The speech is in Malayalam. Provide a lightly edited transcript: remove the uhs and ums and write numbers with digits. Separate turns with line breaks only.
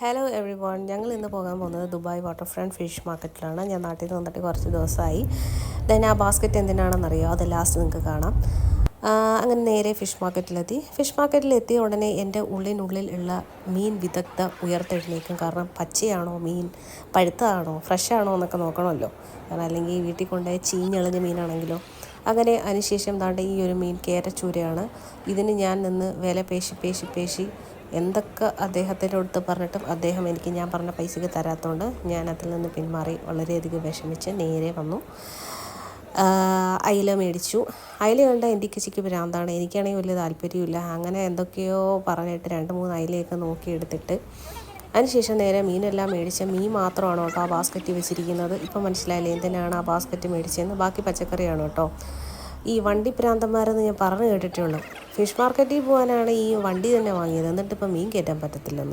ഹലോ എവ്രി വൺ, ഞങ്ങൾ ഇന്ന് പോകാൻ പോകുന്നത് ദുബായ് വാട്ടർ ഫ്രണ്ട് ഫിഷ് മാർക്കറ്റിലാണ്. ഞാൻ നാട്ടിൽ നിന്ന് വന്നിട്ട് കുറച്ച് ദിവസമായി. ദെൻ ആ ബാസ്ക്കറ്റ് എന്തിനാണെന്നറിയോ? അത് ലാസ്റ്റ് നിങ്ങൾക്ക് കാണാം. അങ്ങനെ നേരെ ഫിഷ് മാർക്കറ്റിലെത്തി. ഫിഷ് മാർക്കറ്റിലെത്തിയ ഉടനെ എൻ്റെ ഉള്ളിനുള്ളിൽ ഉള്ള മീൻ വിദഗ്ധ ഉയർത്തെഴുന്നേക്കും. കാരണം പച്ചയാണോ മീൻ, പഴുത്തതാണോ, ഫ്രഷാണോ എന്നൊക്കെ നോക്കണമല്ലോ. കാരണം അല്ലെങ്കിൽ വീട്ടിൽ കൊണ്ടുപോയി ചീഞ്ഞെളിഞ്ഞ മീനാണെങ്കിലോ. അങ്ങനെ അതിനുശേഷം ദാണ്ട് ഈ ഒരു മീൻ കേരച്ചൂരയാണ്. ഇതിന് ഞാൻ നിന്ന് വില പേശി എന്തൊക്കെ അദ്ദേഹത്തിൻ്റെ അടുത്ത് പറഞ്ഞിട്ടും അദ്ദേഹം എനിക്ക് ഞാൻ പറഞ്ഞ പൈസയ്ക്ക് തരാത്തതുകൊണ്ട് ഞാൻ അതിൽ നിന്ന് പിന്മാറി വളരെയധികം വിഷമിച്ച് നേരെ വന്നു. അയില മേടിച്ചു. അയില കണ്ട എൻ്റെ കിച്ചിക്ക് ഭ്രാന്താണ്. എനിക്കാണെങ്കിൽ വലിയ താല്പര്യമില്ല. അങ്ങനെ എന്തൊക്കെയോ പറഞ്ഞിട്ട് 2-3 അയിലയൊക്കെ നോക്കിയെടുത്തിട്ട് അതിനുശേഷം നേരെ മീനെല്ലാം മേടിച്ച മീൻ മാത്രമാണ് കേട്ടോ ആ ബാസ്ക്കറ്റ് വെച്ചിരിക്കുന്നത്. ഇപ്പം മനസ്സിലായില്ലേ എന്തിനാണ് ആ ബാസ്ക്കറ്റ് മേടിച്ചതെന്ന്. ബാക്കി പച്ചക്കറിയാണ് കേട്ടോ. ഈ വണ്ടി പ്രാന്തന്മാരെന്ന് ഞാൻ പറഞ്ഞു കേട്ടിട്ടുള്ളൂ. ഫിഷ് മാർക്കറ്റിൽ പോകാനാണ് ഈ വണ്ടി തന്നെ വാങ്ങിയത്, എന്നിട്ട് ഇപ്പം മീൻ കയറ്റാൻ പറ്റത്തില്ലെന്ന്.